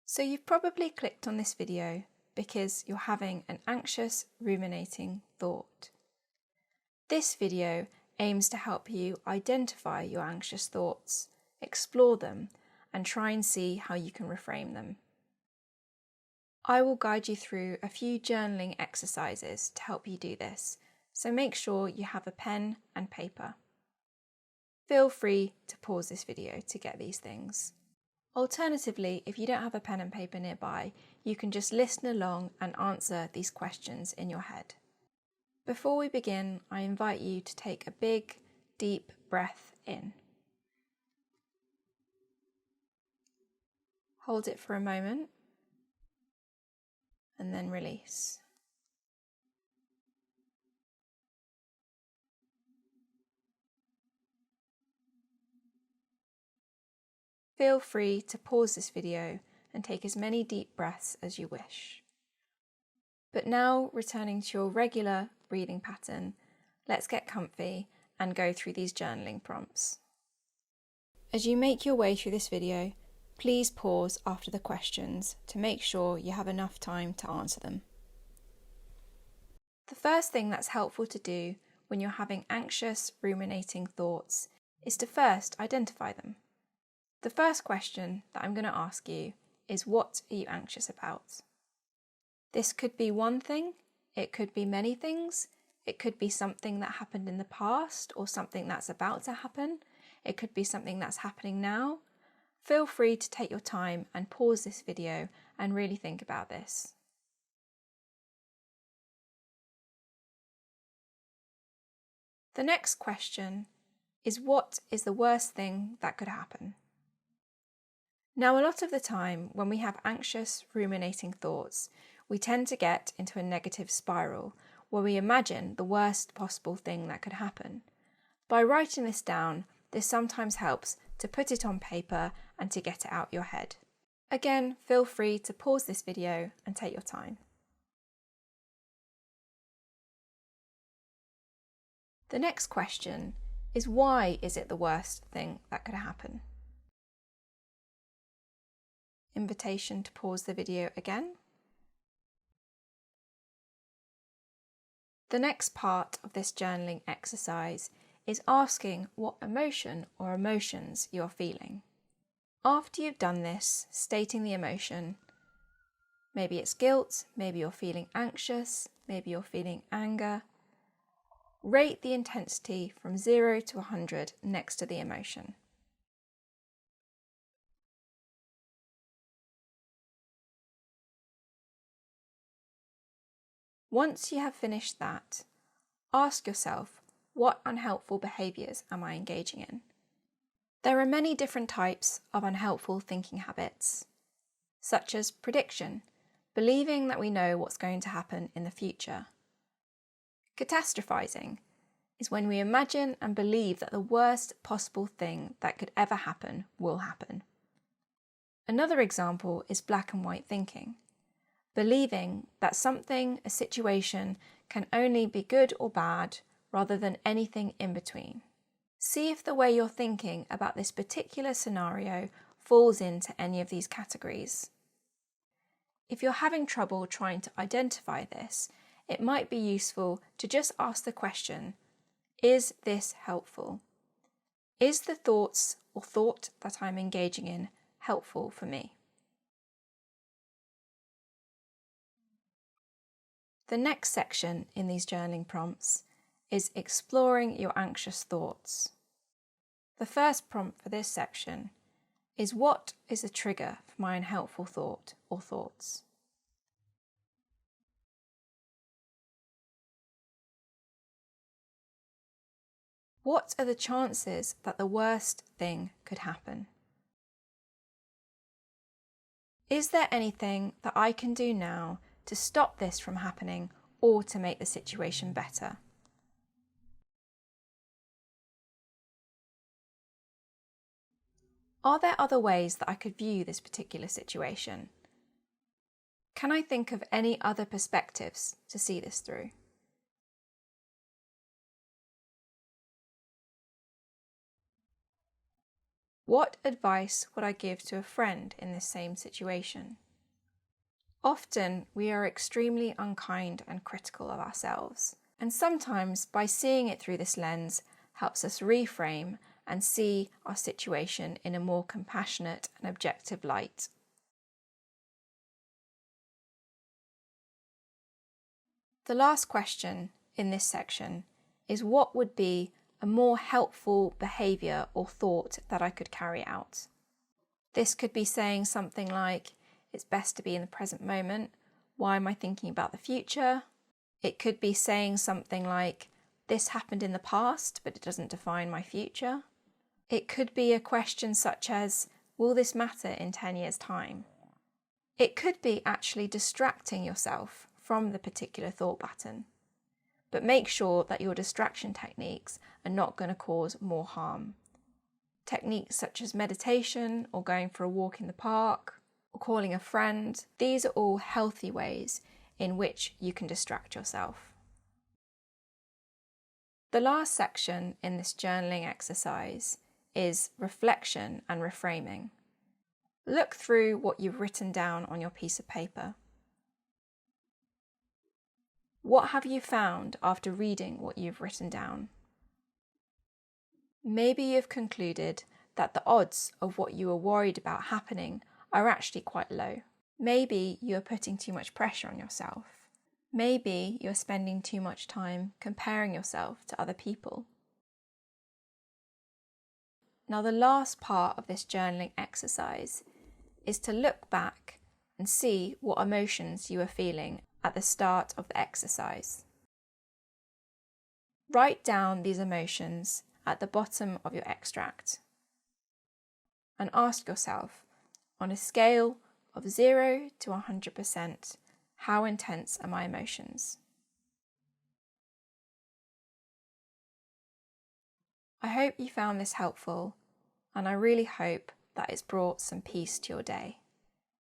So you've probably clicked on this video because you're having an anxious, ruminating thought. This video aims to help you identify your anxious thoughts, explore them, and try and see how you can reframe them. I will guide you through a few journaling exercises to help you do this, so make sure you have a pen and paper. Feel free to pause this video to get these things. Alternatively, if you don't have a pen and paper nearby, you can just listen along and answer these questions in your head. Before we begin, I invite you to take a big, deep breath in. Hold it for a moment and then release. Feel free to pause this video and take as many deep breaths as you wish. But now, returning to your regular breathing pattern, let's get comfy and go through these journaling prompts. As you make your way through this video, please pause after the questions to make sure you have enough time to answer them. The first thing that's helpful to do when you're having anxious, ruminating thoughts is to first identify them. The first question that I'm going to ask you is, what are you anxious about? This could be one thing, it could be many things, it could be something that happened in the past or something that's about to happen, it could be something that's happening now. Feel free to take your time and pause this video and really think about this. The next question is, what is the worst thing that could happen? Now, a lot of the time when we have anxious, ruminating thoughts, we tend to get into a negative spiral where we imagine the worst possible thing that could happen. By writing this down, this sometimes helps to put it on paper and to get it out your head. Again, feel free to pause this video and take your time. The next question is, why is it the worst thing that could happen? Invitation to pause the video again. The next part of this journaling exercise is asking what emotion or emotions you're feeling. After you've done this, stating the emotion, maybe it's guilt, maybe you're feeling anxious, maybe you're feeling anger, rate the intensity from 0 to 100 next to the emotion. Once you have finished that, ask yourself, what unhelpful behaviours am I engaging in? There are many different types of unhelpful thinking habits, such as prediction, believing that we know what's going to happen in the future. Catastrophizing is when we imagine and believe that the worst possible thing that could ever happen will happen. Another example is black and white thinking, believing that something, a situation, can only be good or bad rather than anything in between. See if the way you're thinking about this particular scenario falls into any of these categories. If you're having trouble trying to identify this, it might be useful to just ask the question, is this helpful? Is the thoughts or thought that I'm engaging in helpful for me? The next section in these journaling prompts is exploring your anxious thoughts. The first prompt for this section is, what is a trigger for my unhelpful thought or thoughts? What are the chances that the worst thing could happen? Is there anything that I can do now to stop this from happening or to make the situation better? Are there other ways that I could view this particular situation? Can I think of any other perspectives to see this through? What advice would I give to a friend in this same situation? Often we are extremely unkind and critical of ourselves, and sometimes by seeing it through this lens helps us reframe and see our situation in a more compassionate and objective light. The last question in this section is, what would be a more helpful behaviour or thought that I could carry out? This could be saying something like, it's best to be in the present moment. Why am I thinking about the future? It could be saying something like, this happened in the past, but it doesn't define my future. It could be a question such as, will this matter in 10 years' time? It could be actually distracting yourself from the particular thought pattern, but make sure that your distraction techniques are not going to cause more harm. Techniques such as meditation or going for a walk in the park or calling a friend, these are all healthy ways in which you can distract yourself. The last section in this journaling exercise is reflection and reframing. Look through what you've written down on your piece of paper. What have you found after reading what you've written down? Maybe you've concluded that the odds of what you were worried about happening are actually quite low. Maybe you are putting too much pressure on yourself. Maybe you're spending too much time comparing yourself to other people. Now, the last part of this journaling exercise is to look back and see what emotions you were feeling at the start of the exercise. Write down these emotions at the bottom of your extract and ask yourself, on a scale of 0 to 100%, how intense are my emotions? I hope you found this helpful, and I really hope that it's brought some peace to your day.